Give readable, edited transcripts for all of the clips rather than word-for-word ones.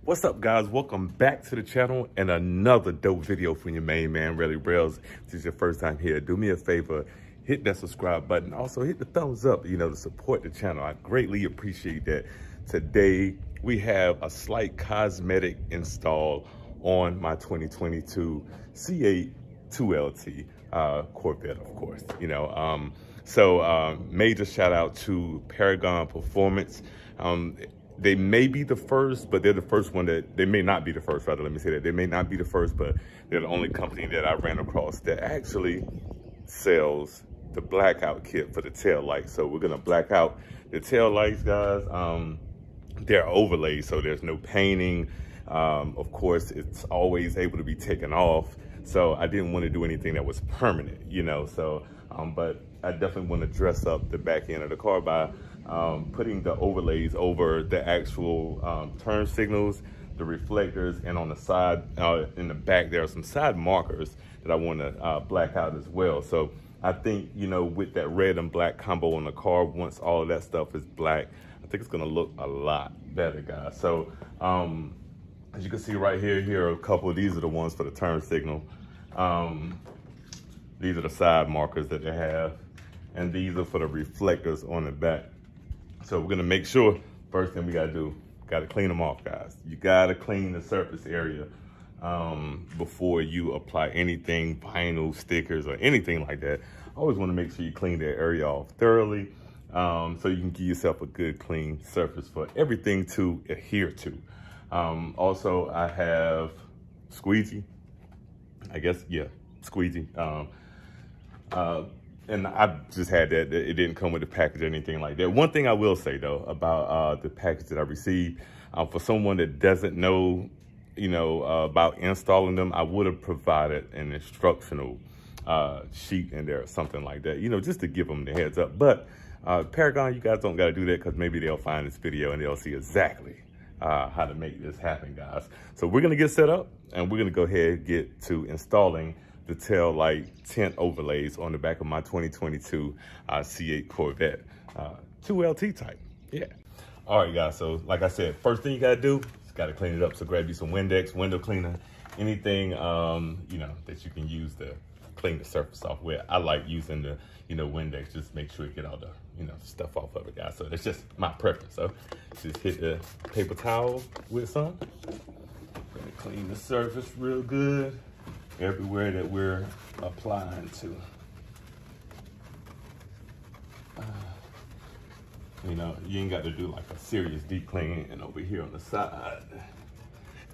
What's up, guys? Welcome back to the channel and another dope video from your main man, Relly Rails. If this is your first time here, do me a favor, hit that subscribe button. Also hit the thumbs up, to support the channel. I greatly appreciate that. Today, we have a slight cosmetic install on my 2022 C8 2LT Corvette, of course. Major shout out to Paragon Performance. They may be the first, but they're the first one that, they may not be the first, rather, let me say that. They may not be the first, but they're the only company that I ran across that actually sells the blackout kit for the tail light. So we're gonna black out the tail lights, guys. They're overlaid, so there's no painting. Of course, it's always able to be taken off. So I didn't want to do anything that was permanent, but I definitely want to dress up the back end of the car by putting the overlays over the actual turn signals, the reflectors, and on the side, in the back, there are some side markers that I want to black out as well. So I think, with that red and black combo on the car, once all of that stuff is black, I think it's gonna look a lot better, guys. So as you can see right here are a couple of, these are the ones for the turn signal. These are the side markers that they have, and these are for the reflectors on the back. So we're gonna make sure, first thing we gotta clean them off, guys. You gotta clean the surface area before you apply anything, vinyl, stickers, or anything like that. I always wanna make sure you clean that area off thoroughly so you can give yourself a good clean surface for everything to adhere to. Also, I have squeegee, squeegee. And I just had that. It didn't come with the package or anything like that. One thing I will say, though, about the package that I received, for someone that doesn't know, about installing them, I would have provided an instructional sheet in there or something like that, just to give them the heads up. But Paragon, you guys don't got to do that, because maybe they'll find this video and they'll see exactly how to make this happen, guys. So we're going to get set up, and we're going to go ahead and get to installing the tail light tint overlays on the back of my 2022 C8 Corvette 2LT type. Yeah. All right, guys. So like I said, first thing you got to do is got to clean it up. So grab you some Windex, window cleaner, anything, that you can use to clean the surface off with. I like using the, Windex, just make sure you get all the, stuff off of it, guys. So that's just my preference. So just hit the paper towel with some. Gonna clean the surface real good everywhere that we're applying to. You ain't got to do like a serious deep clean, and over here on the side,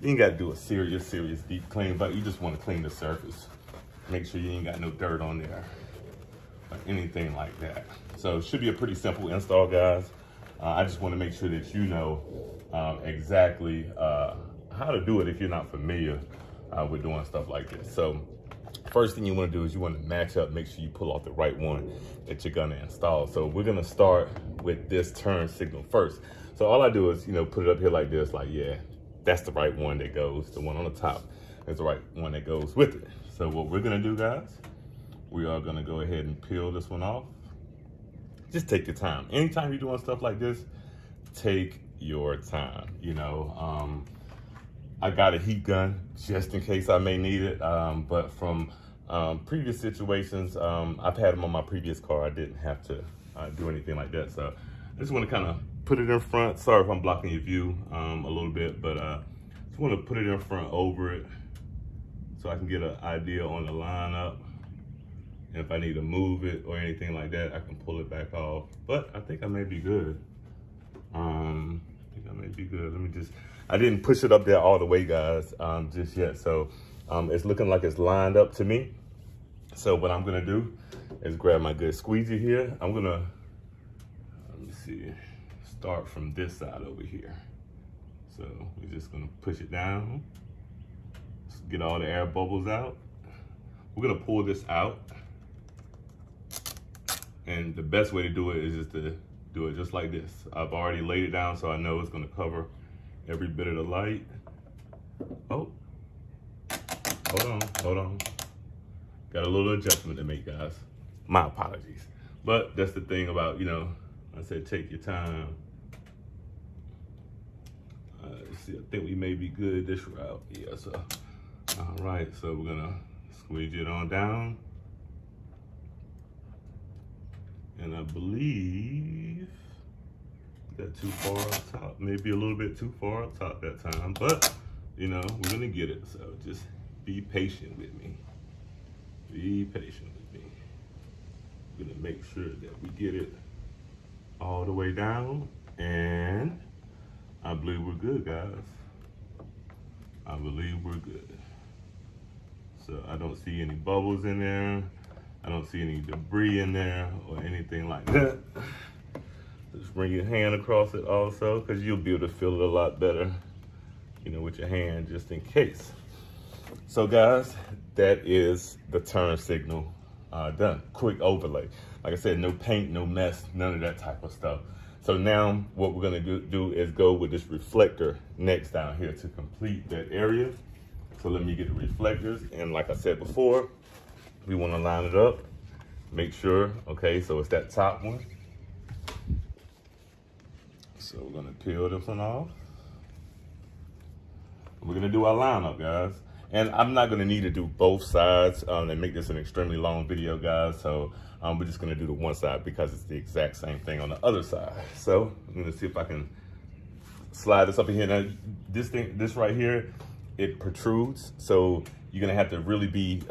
you ain't got to do a serious deep clean, but you just want to clean the surface. Make sure you ain't got no dirt on there or anything like that. So it should be a pretty simple install, guys. I just want to make sure that you know exactly how to do it if you're not familiar with doing stuff like this. So first thing you want to do is you want to match up, make sure you pull off the right one that you're going to install. So we're going to start with this turn signal first. So all I do is, put it up here like this, like, yeah, that's the right one that goes. The one on the top is the right one that goes with it. So what we're going to do, guys, we are going to go ahead and peel this one off. Just take your time. Anytime you're doing stuff like this, take your time, I got a heat gun just in case I may need it, but from previous situations, I've had them on my previous car. I didn't have to do anything like that. So I just want to kind of put it in front. Sorry if I'm blocking your view a little bit, but just want to put it in front over it so I can get an idea on the lineup. And if I need to move it or anything like that, I can pull it back off. But I think I may be good. Let me just, I didn't push it up there all the way, guys, just yet. So it's looking like it's lined up to me. So what I'm gonna do is grab my good squeegee here. I'm gonna, let me see, start from this side over here. So we're just gonna push it down, get all the air bubbles out. We're gonna pull this out. And the best way to do it is just to do it just like this. I've already laid it down, so I know it's gonna cover every bit of the light. Oh, hold on. Got a little adjustment to make, guys. My apologies. But that's the thing about, I said take your time. see, I think we may be good this route. Yeah, so, all right, so we're gonna squeeze it on down. And I believe that too far up top, maybe a little bit too far up top that time, but you know, we're gonna get it. So just be patient with me. Be patient with me. I'm gonna make sure that we get it all the way down, and I believe we're good, guys. I believe we're good. So I don't see any bubbles in there. I don't see any debris in there or anything like that. Just bring your hand across it also, because you'll be able to feel it a lot better, you know, with your hand, just in case. So guys, that is the turn signal done. Quick overlay. Like I said, no paint, no mess, none of that type of stuff. So now what we're gonna do is go with this reflector next down here to complete that area. So let me get the reflectors. And like I said before, we wanna line it up, make sure, okay, so it's that top one. So we're gonna peel this one off. We're gonna do our lineup, guys. And I'm not gonna need to do both sides and make this an extremely long video, guys. So we're just gonna do the one side because it's the exact same thing on the other side. So I'm gonna see if I can slide this up in here. Now, this right here, it protrudes. So you're gonna have to really be,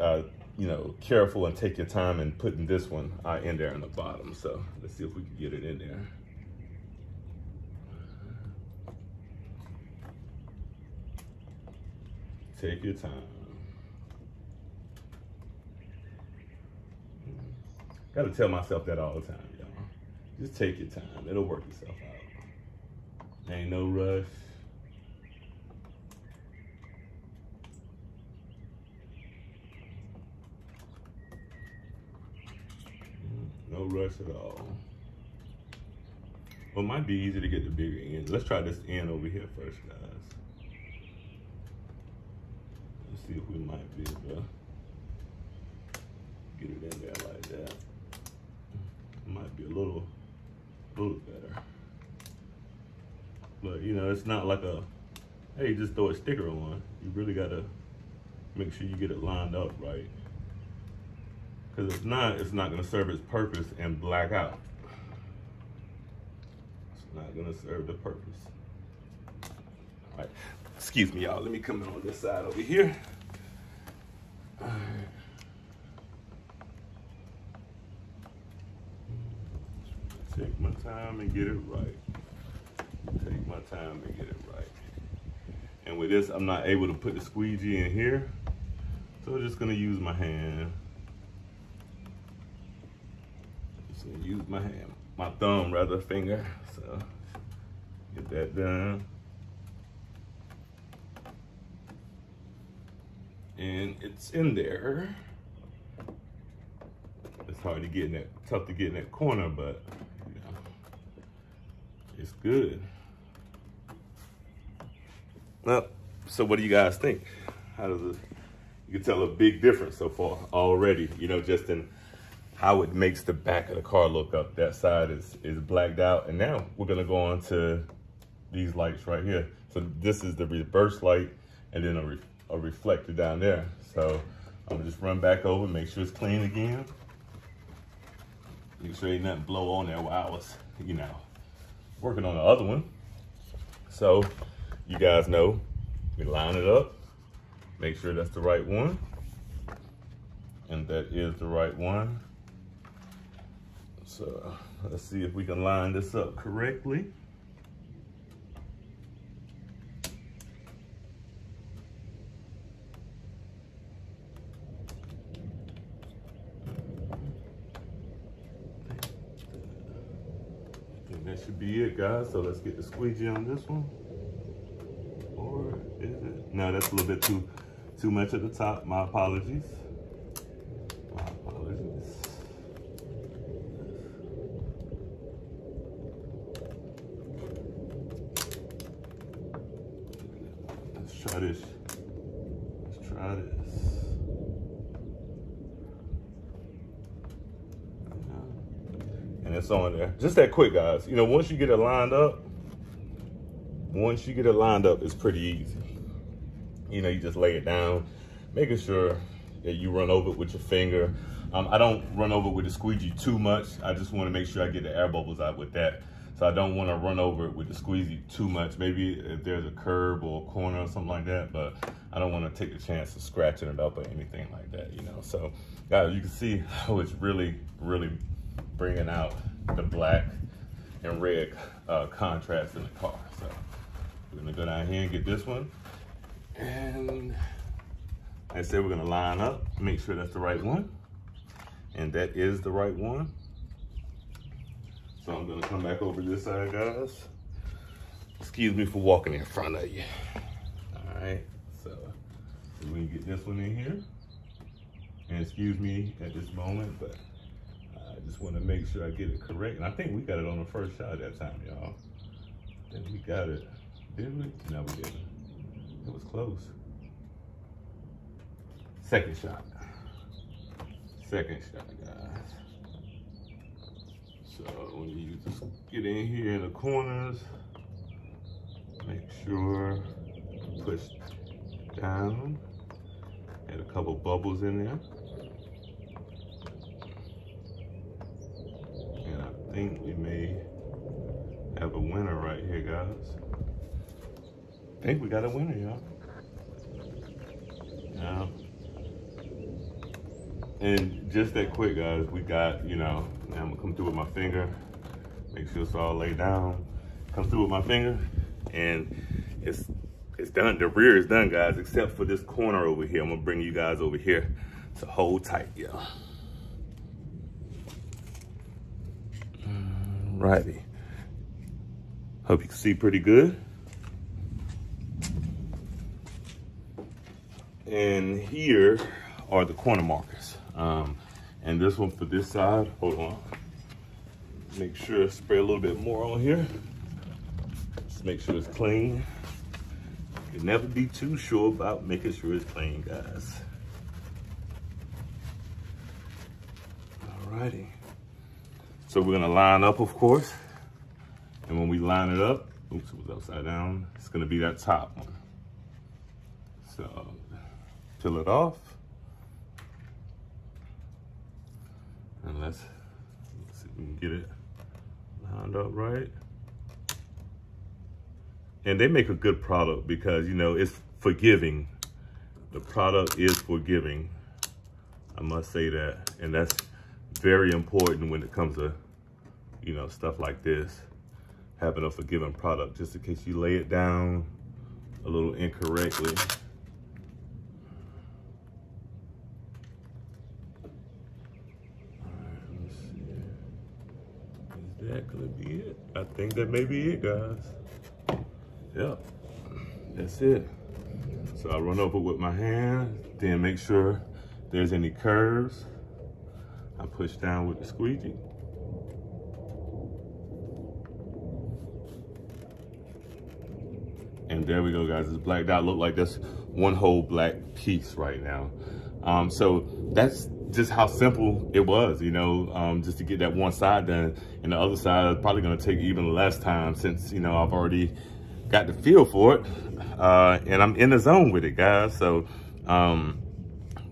you know, careful and take your time in putting this one in there in the bottom. So let's see if we can get it in there. Take your time. Gotta tell myself that all the time, y'all. Just take your time. It'll work itself out. Ain't no rush. No rush at all. Well, it might be easy to get the bigger end. Let's try this end over here first, guys. Let's see if we might be able to get it in there like that. Might be a little better. But you know, it's not like a, hey, just throw a sticker on. You really gotta make sure you get it lined up right. Because if not, it's not gonna serve its purpose and black out. It's not gonna serve the purpose. All right, excuse me, y'all. Let me come in on this side over here. All right. Take my time and get it right. Take my time and get it right. And with this, I'm not able to put the squeegee in here. So I'm just gonna use my hand. Just gonna use my hand, my thumb rather, finger. So get that done. And it's in there. It's hard to get in that, tough to get in that corner, but you know, it's good. Well, so what do you guys think? How does it, you can tell a big difference so far already, you know, just in how it makes the back of the car look up. That side is blacked out. And now we're gonna go on to these lights right here. So this is the reverse light and then a reflector down there. So I'm gonna just run back over, make sure it's clean again. Make sure ain't nothing blow on there while I was, you know, working on the other one. So you guys know, we line it up, make sure that's the right one. And that is the right one. So let's see if we can line this up correctly. That should be it, guys. So let's get the squeegee on this one. Or is it? No, that's a little bit too much at the top. My apologies. My apologies. Let's try this. Let's try this. And it's on there. Just that quick, guys. You know, once you get it lined up, once you get it lined up, it's pretty easy. You know, you just lay it down, making sure that you run over it with your finger. I don't run over it with the squeegee too much. I just want to make sure I get the air bubbles out with that. So I don't want to run over it with the squeegee too much. Maybe if there's a curb or a corner or something like that, but I don't want to take the chance of scratching it up or anything like that, you know. So guys, you can see how it's really, really bringing out the black and red contrast in the car. So we're gonna go down here and get this one. And like I said, we're gonna line up, make sure that's the right one. And that is the right one. So I'm gonna come back over this side, guys. Excuse me for walking in front of you. All right, so we can get this one in here. And excuse me at this moment, but I just wanna make sure I get it correct. And I think we got it on the first shot that time, y'all. I think we got it, didn't we? No, we didn't. It was close. Second shot. Second shot, guys. So when you just get in here in the corners, make sure you push down. Add a couple bubbles in there. And I think we may have a winner right here, guys. I think we got a winner, y'all. Yeah. And just that quick, guys, we got, you know, I'm gonna come through with my finger, make sure it's all laid down. Come through with my finger, and it's done. The rear is done, guys, except for this corner over here. I'm gonna bring you guys over here to hold tight, y'all. Alrighty. Hope you can see pretty good. And here are the corner markers. And this one for this side, hold on. Make sure to spray a little bit more on here. Just make sure it's clean. You can never be too sure about making sure it's clean, guys. Alrighty. So we're gonna line up, of course. And when we line it up, oops, it was upside down. It's gonna be that top one. So, peel it off. And let's see if we can get it lined up right. And they make a good product because, you know, it's forgiving. The product is forgiving. I must say that. And that's very important when it comes to, you know, stuff like this. Having a forgiving product, just in case you lay it down a little incorrectly. That could be it. I think that may be it, guys. Yep, that's it. So I run over with my hand, then make sure there's any curves. I push down with the squeegee. And there we go, guys. It's blacked out. Look like that's one whole black piece right now. So that's just how simple it was, you know, just to get that one side done. And the other side is probably gonna take even less time since, you know, I've already got the feel for it. And I'm in the zone with it, guys. So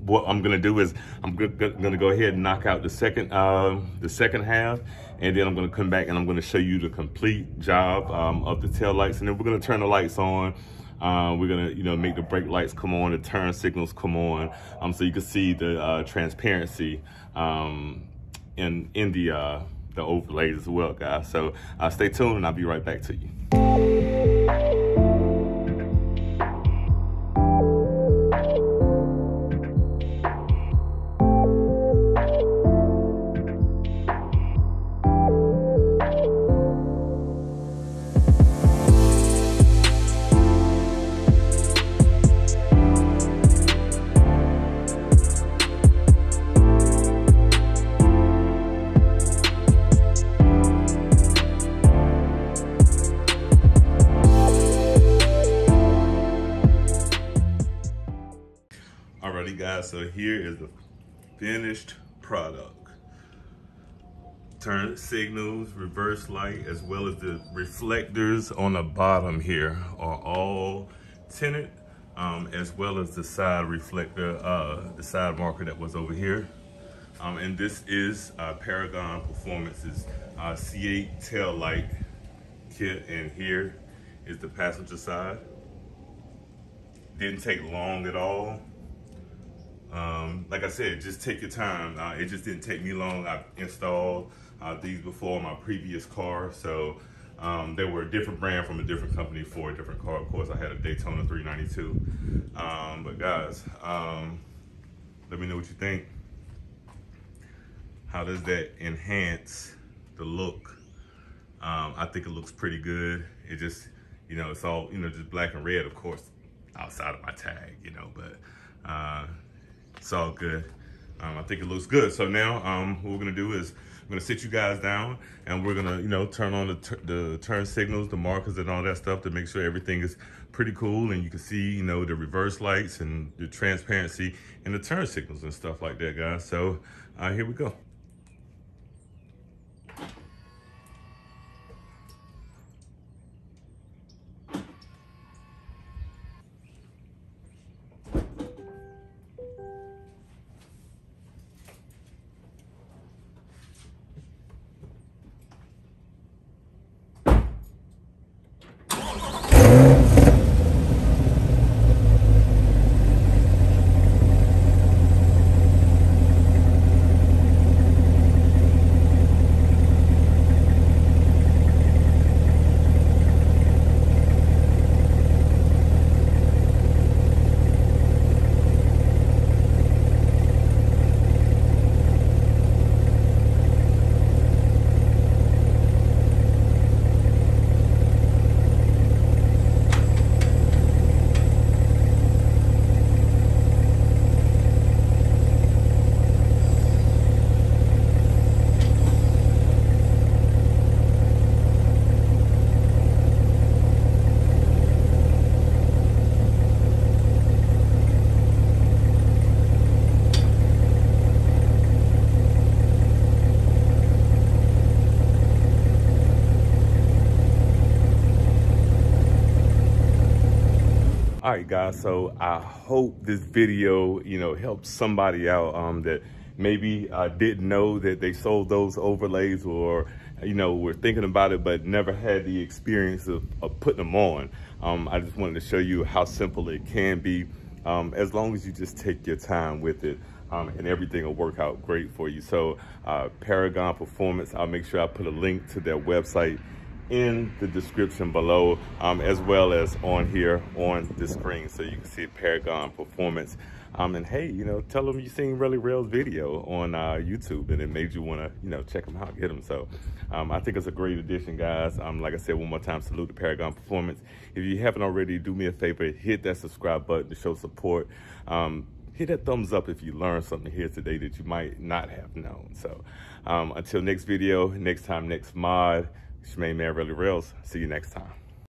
what I'm gonna do is I'm gonna go ahead and knock out the second half. And then I'm gonna come back and I'm gonna show you the complete job of the tail lights. And then we're gonna turn the lights on. We're gonna, you know, make the brake lights come on, the turn signals come on, so you can see the transparency in the overlays as well, guys. So stay tuned, and I'll be right back to you. Alrighty, guys, so here is the finished product. turn signals, reverse light, as well as the reflectors on the bottom here are all tinted, as well as the side reflector, the side marker that was over here. And this is Paragon Performance's C8 Taillight Kit, and here is the passenger side. Didn't take long at all. Like I said, just take your time. It just didn't take me long. I've installed these before in my previous car. So they were a different brand from a different company for a different car. Of course, I had a Daytona 392. But guys, let me know what you think. How does that enhance the look? I think it looks pretty good. It just, you know, it's all, you know, just black and red, of course, outside of my tag, you know, but it's all good. I think it looks good. So now what we're gonna do is I'm gonna sit you guys down and we're gonna, you know, turn on the turn signals, the markers and all that stuff to make sure everything is pretty cool, and you can see, you know, the reverse lights and the transparency and the turn signals and stuff like that, guys. So here we go. All right, guys, so I hope this video, you know, helps somebody out that maybe didn't know that they sold those overlays, or, you know, were thinking about it but never had the experience of putting them on. I just wanted to show you how simple it can be, as long as you just take your time with it, and everything will work out great for you. So Paragon Performance, I'll make sure I put a link to their website in the description below, as well as on here on the screen, so you can see Paragon Performance. And hey, you know, tell them you seen Really Real's video on YouTube and it made you want to, you know, check them out, get them. So I think it's a great addition, guys. Like I said, one more time, salute to Paragon Performance. If you haven't already, do me a favor, hit that subscribe button to show support. Hit that thumbs up if you learned something here today that you might not have known. So until next video, next time, next mod, it's your main man, Really Reals. See you next time.